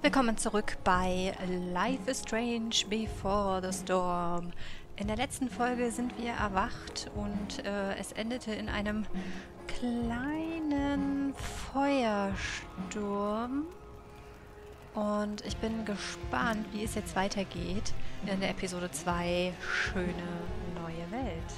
Willkommen zurück bei Life is Strange Before the Storm. In der letzten Folge sind wir erwacht und es endete in einem kleinen Feuersturm. Und ich bin gespannt, wie es jetzt weitergeht in der Episode 2 Schöne neue Welt.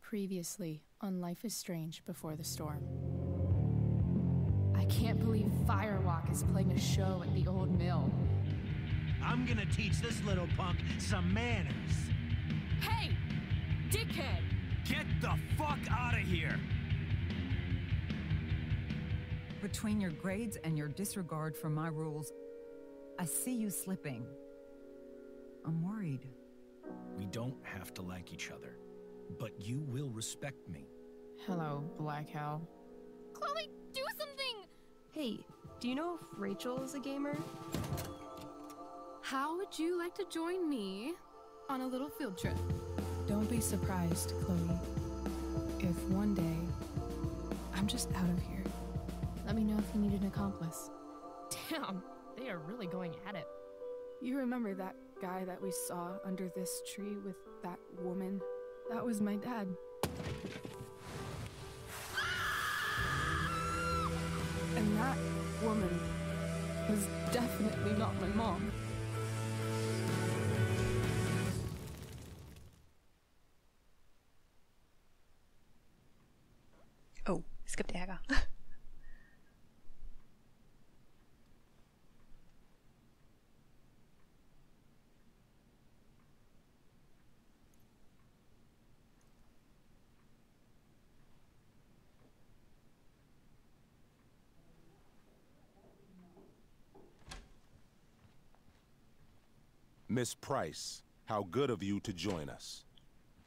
Previously on Life is Strange Before the Storm. I can't believe Firewalk is playing a show at the old mill. I'm gonna teach this little punk some manners. Hey! Dickhead! Get the fuck out of here! Between your grades and your disregard for my rules, I see you slipping. I'm worried. We don't have to like each other, but you will respect me. Hello, Black Hell. Chloe, do something! Hey, do you know if Rachel is a gamer? How would you like to join me on a little field trip? Don't be surprised, Chloe, if one day I'm just out of here. Let me know if you need an accomplice. Damn, they are really going at it. You remember that guy that we saw under this tree with that woman? That was my dad. And that woman was definitely not my mom. Oh, es gibt Ärger. Miss Price, how good of you to join us.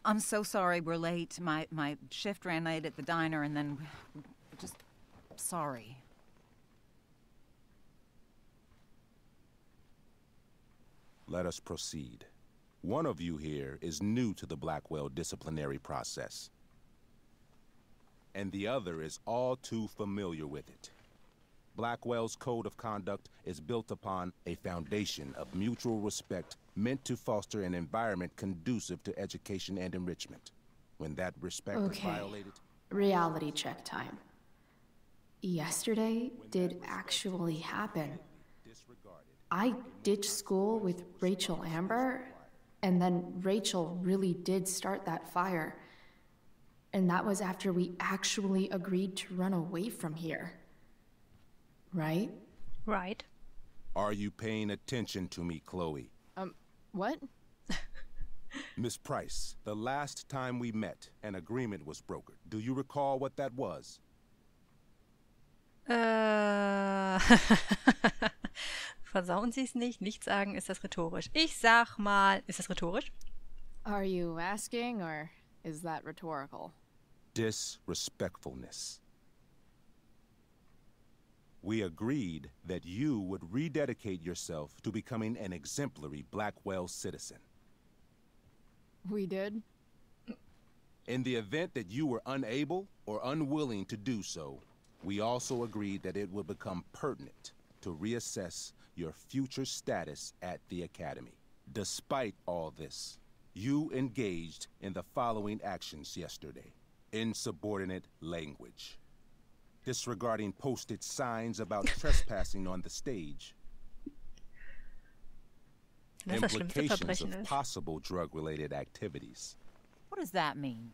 I'm so sorry we're late. My shift ran late at the diner and then just sorry. Let us proceed. One of you here is new to the Blackwell disciplinary process, and the other is all too familiar with it. Blackwell's code of conduct is built upon a foundation of mutual respect meant to foster an environment conducive to education and enrichment. When that respect is violated... Reality check time. Yesterday did actually happen. I ditched school with Rachel Amber, and then Rachel really did start that fire. And that was after we actually agreed to run away from here. Right? Right. Are you paying attention to me, Chloe? What? Miss Price, the last time we met, an agreement was brokered. Do you recall what that was? Versauen Sie es nicht. Nicht sagen, ist das rhetorisch. Ich sag mal, ist das rhetorisch? Are you asking, or is that rhetorical? Disrespectfulness. We agreed that you would rededicate yourself to becoming an exemplary Blackwell citizen. We did? In the event that you were unable or unwilling to do so, we also agreed that it would become pertinent to reassess your future status at the Academy. Despite all this, you engaged in the following actions yesterday. Insubordinate language. Disregarding posted signs about trespassing on the stage. Implications of possible drug-related activities. What does that mean?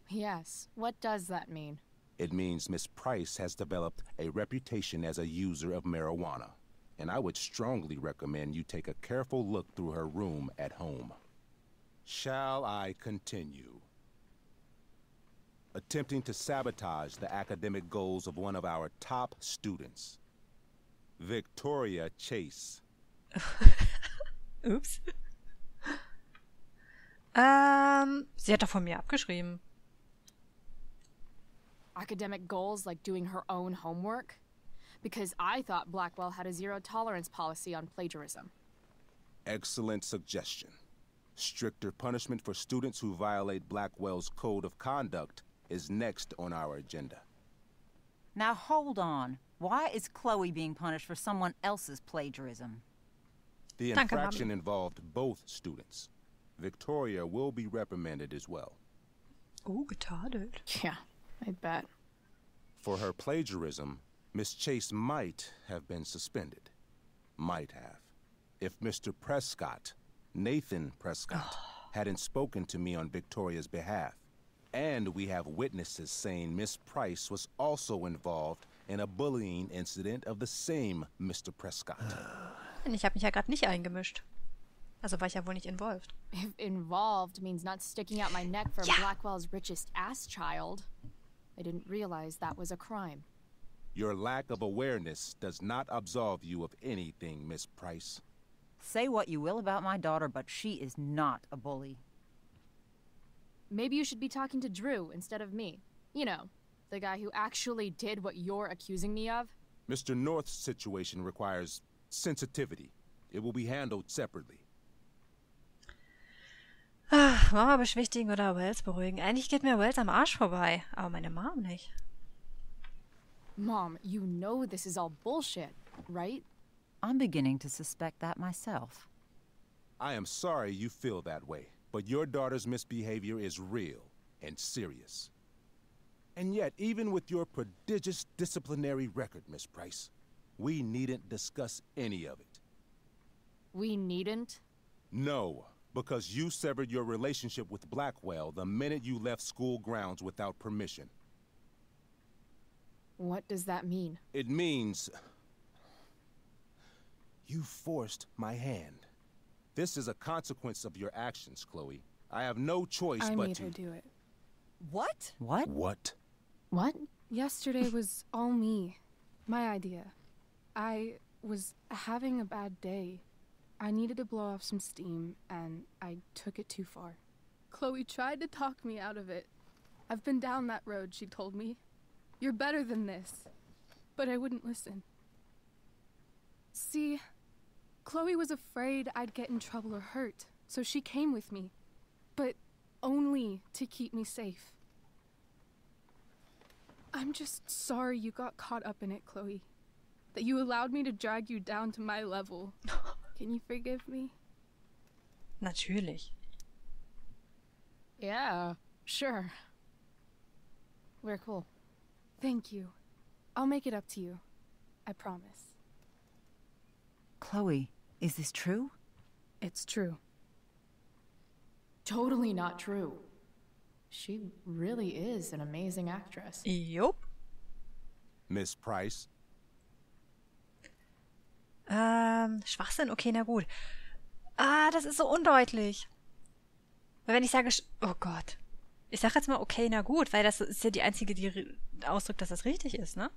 Yes, what does that mean? It means Miss Price has developed a reputation as a user of marijuana, and I would strongly recommend you take a careful look through her room at home. Shall I continue? Attempting to sabotage the academic goals of one of our top students, Victoria Chase. Ups. Sie hat doch von mir abgeschrieben. Academic goals like doing her own homework? because I thought Blackwell had a zero-tolerance policy on plagiarism. Excellent suggestion. Stricter punishment for students who violate Blackwell's code of conduct is next on our agenda. Now hold on. Why is Chloe being punished for someone else's plagiarism? The infraction involved both students. Victoria will be reprimanded as well. Oh, getadelt. Yeah, I bet. For her plagiarism, Miss Chase might have been suspended. Might have. If Mr. Prescott, Nathan Prescott, hadn't spoken to me on Victoria's behalf. And we have witnesses saying Miss Price was also involved in a bullying incident of the same Mr. Prescott. Ich habe mich ja gerade nicht eingemischt. Also war ich ja wohl nicht involved. If involved means not sticking out my neck for Blackwell's richest ass child, I didn't realize that was a crime. Your lack of awareness does not absolve you of anything, Miss Price. Say what you will about my daughter, but she is not a bully. Maybe you should be talking to Drew instead of me. You know, the guy who actually did what you're accusing me of. Mr. North's situation requires sensitivity. It will be handled separately. Mama beschwichtigen oder Wells beruhigen. Eigentlich geht mir Wells am Arsch vorbei, aber meine Mom nicht. Mom, you know this is all bullshit, right? I'm beginning to suspect that myself. I am sorry you feel that way, but your daughter's misbehavior is real and serious. And yet, even with your prodigious disciplinary record, Miss Price, we needn't discuss any of it. We needn't? No, because you severed your relationship with Blackwell the minute you left school grounds without permission. What does that mean? It means you forced my hand. This is a consequence of your actions, Chloe. I have no choice I but made to... her do it. What? What? What? What? Yesterday was all me. My idea. I was having a bad day. I needed to blow off some steam, and I took it too far. Chloe tried to talk me out of it. I've been down that road, she told me. You're better than this. But I wouldn't listen. See, Chloe was afraid I'd get in trouble or hurt, so she came with me. But only to keep me safe. I'm just sorry you got caught up in it, Chloe. That you allowed me to drag you down to my level. Can you forgive me? Natürlich. Yeah, sure. We're cool. Thank you. I'll make it up to you. I promise. Chloe, is this true? It's true. Totally not true. She really is an amazing actress. Jupp. Miss Price? Schwachsinn, okay, na gut. Das ist so undeutlich. Weil wenn ich sage, oh Gott. Ich sage jetzt mal, okay, na gut, weil das ist ja die einzige, die ausdrückt, dass das richtig ist, ne?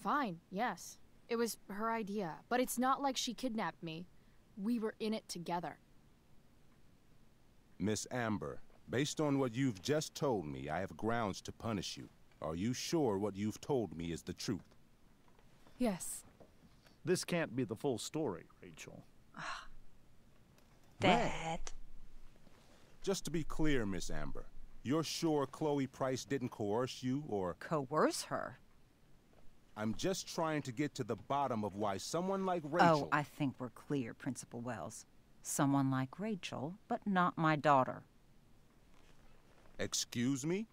Fine, yes. It was her idea, but it's not like she kidnapped me. We were in it together. Miss Amber, based on what you've just told me, I have grounds to punish you. Are you sure what you've told me is the truth? Yes. This can't be the full story, Rachel. Dad. Just to be clear, Miss Amber, you're sure Chloe Price didn't coerce you, or... Coerce her? I'm just trying to get to the bottom of why someone like Rachel... Oh, I think we're clear, Principal Wells. Someone like Rachel, but not my daughter. Excuse me?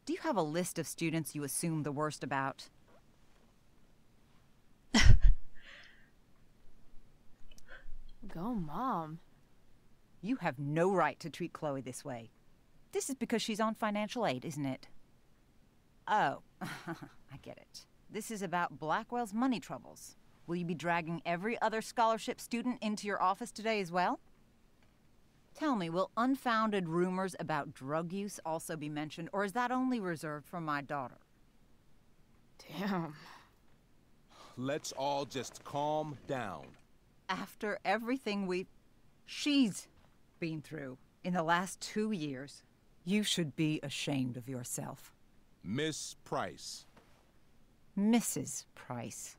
Do you have a list of students you assume the worst about? Go, Mom. You have no right to treat Chloe this way. This is because she's on financial aid, isn't it? Oh, I get it. This is about Blackwell's money troubles. Will you be dragging every other scholarship student into your office today as well? Tell me, will unfounded rumors about drug use also be mentioned, or is that only reserved for my daughter? Damn. Let's all just calm down. After everything she's been through in the last 2 years, you should be ashamed of yourself. Miss Price. Mrs. Price.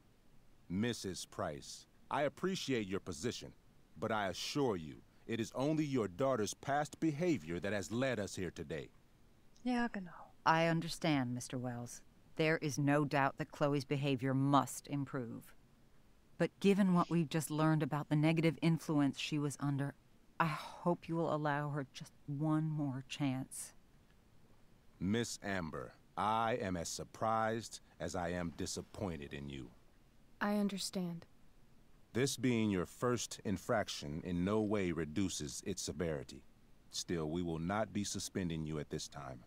Mrs. Price, I appreciate your position, but I assure you, it is only your daughter's past behavior that has led us here today. Ja, genau. I understand, Mr. Wells. There is no doubt that Chloe's behavior must improve. But given what we've just learned about the negative influence she was under, I hope you will allow her just one more chance. Miss Amber, I am as surprised as I am disappointed in you. I understand. This being your first infraction in no way reduces its severity. Still, we will not be suspending you at this time.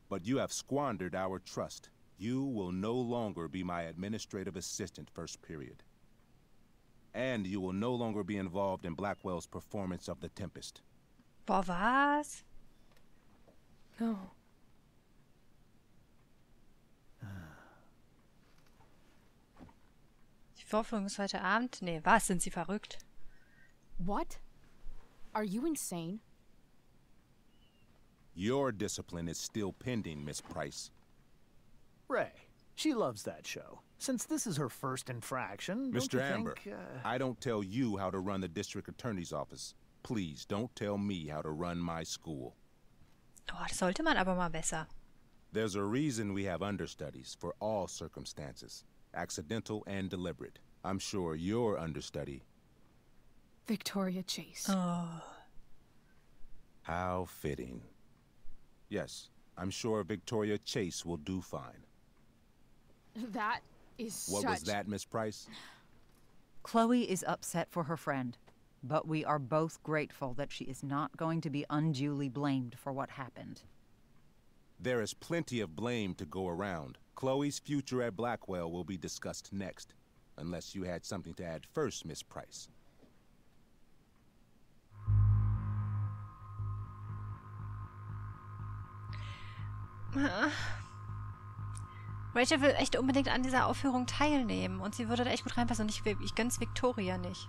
But you have squandered our trust. You will no longer be my administrative assistant first period. And you will no longer be involved in Blackwell's performance of The Tempest. Boah, was? No. Die Vorführung ist heute Abend? Nee, was? Sind Sie verrückt? What? Are you insane? Your discipline is still pending, Miss Price. Ray, she loves that show. Since this is her first infraction, don't Mr. you Amber, think, I don't tell you how to run the district attorney's office. Please don't tell me how to run my school. Oh, das sollte man aber mal besser. There's a reason we have understudies for all circumstances, accidental and deliberate. I'm sure your understudy. Victoria Chase. Oh. How fitting. Yes, I'm sure Victoria Chase will do fine. That is What was that, Miss Price? Chloe is upset for her friend, but we are both grateful that she is not going to be unduly blamed for what happened. There is plenty of blame to go around. Chloe's future at Blackwell will be discussed next. Unless you had something to add first, Miss Price. Rachel will echt unbedingt an dieser Aufführung teilnehmen und sie würde da echt gut reinpassen und ich gönn's Victoria nicht.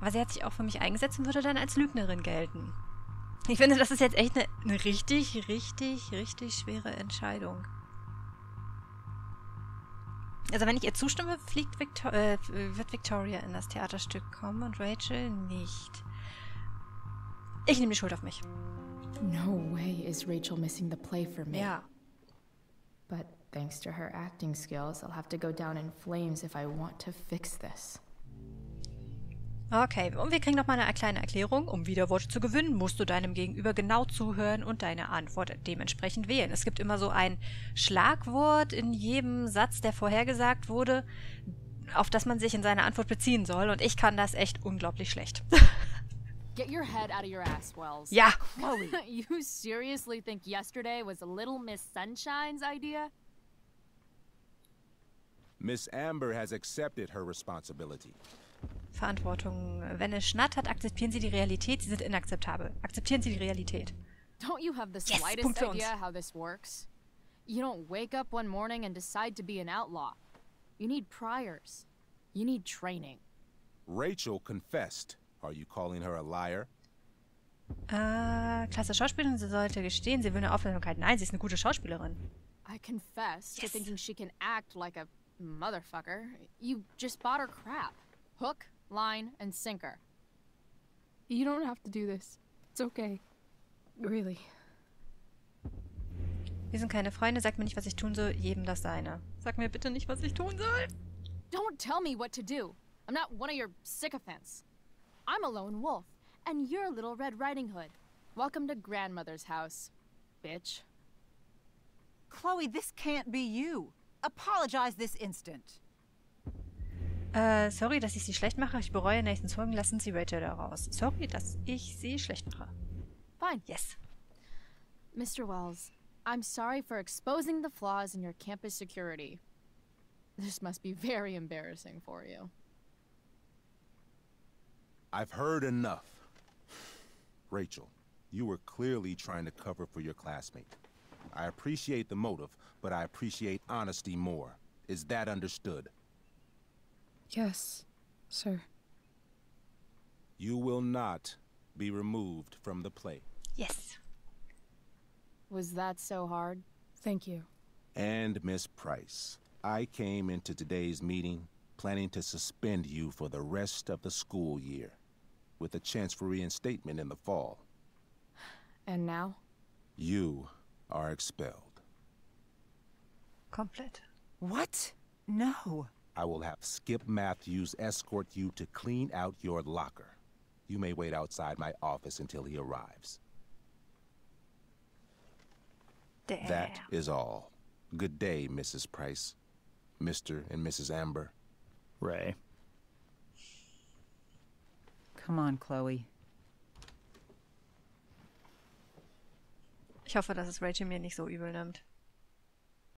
Aber sie hat sich auch für mich eingesetzt und würde dann als Lügnerin gelten. Ich finde, das ist jetzt echt eine richtig, richtig, richtig schwere Entscheidung. Also wenn ich ihr zustimme, wird Victoria in das Theaterstück kommen und Rachel nicht. Ich nehme die Schuld auf mich. No way is Rachel missing the play for me. Ja. But thanks to her acting skills, I'll have to go down in flames if I want to fix this. Okay, und wir kriegen noch mal eine kleine Erklärung. Um Widerworte zu gewinnen, musst du deinem Gegenüber genau zuhören und deine Antwort dementsprechend wählen. Es gibt immer so ein Schlagwort in jedem Satz, der vorhergesagt wurde, auf das man sich in seiner Antwort beziehen soll. Und ich kann das echt unglaublich schlecht. Get your head out of your ass, Wells. Ja. Chloe. You seriously think yesterday was a Little Miss Sunshine's idea? Miss Amber has accepted her responsibility. Verantwortung. Wenn es schnattert, akzeptieren Sie die Realität. Sie sind inakzeptabel. Akzeptieren Sie die Realität. Don't you have the Yes, slightest Punkt für uns. idea how this works? You don't wake up one morning and decide to be an outlaw. You need priors. You need training. Rachel confessed. Are you calling her a liar? Klasse Schauspielerin, sie sollte gestehen, sie will eine Aufmerksamkeit. Nein, sie ist eine gute Schauspielerin. I confess to Yes. thinking she can act like a motherfucker. You just bought her crap. Hook, line, and sinker. You don't have to do this. It's okay. Really. Wir sind keine Freunde, sag mir nicht, was ich tun soll, jedem das seine. Sag mir bitte nicht, was ich tun soll. Don't tell me what to do. I'm not one of your sycophants. I'm a lone wolf, and you're Little Red Riding Hood. Welcome to grandmother's house, bitch. Chloe, this can't be you. Apologize this instant. Sorry, dass ich sie schlecht mache. Ich bereue Nathans Folgen. Lassen Sie Rachel da raus. Sorry, dass ich sie schlecht mache. Fine. Yes. Mr. Wells, I'm sorry for exposing the flaws in your campus security. This must be very embarrassing for you. I've heard enough. Rachel, you were clearly trying to cover for your classmate. I appreciate the motive, but I appreciate honesty more. Is that understood? Yes, sir. You will not be removed from the play. Yes. Was that so hard? Thank you. And Miss Price, I came into today's meeting planning to suspend you for the rest of the school year, with a chance for reinstatement in the fall. And now? You are expelled. Komplett. What? No. I will have Skip Matthews escort you to clean out your locker. You may wait outside my office until he arrives. Damn. That is all. Good day, Mrs. Price. Mr. and Mrs. Amber. Ray. Come on, Chloe. Ich hoffe, dass es Rachel mir nicht so übel nimmt.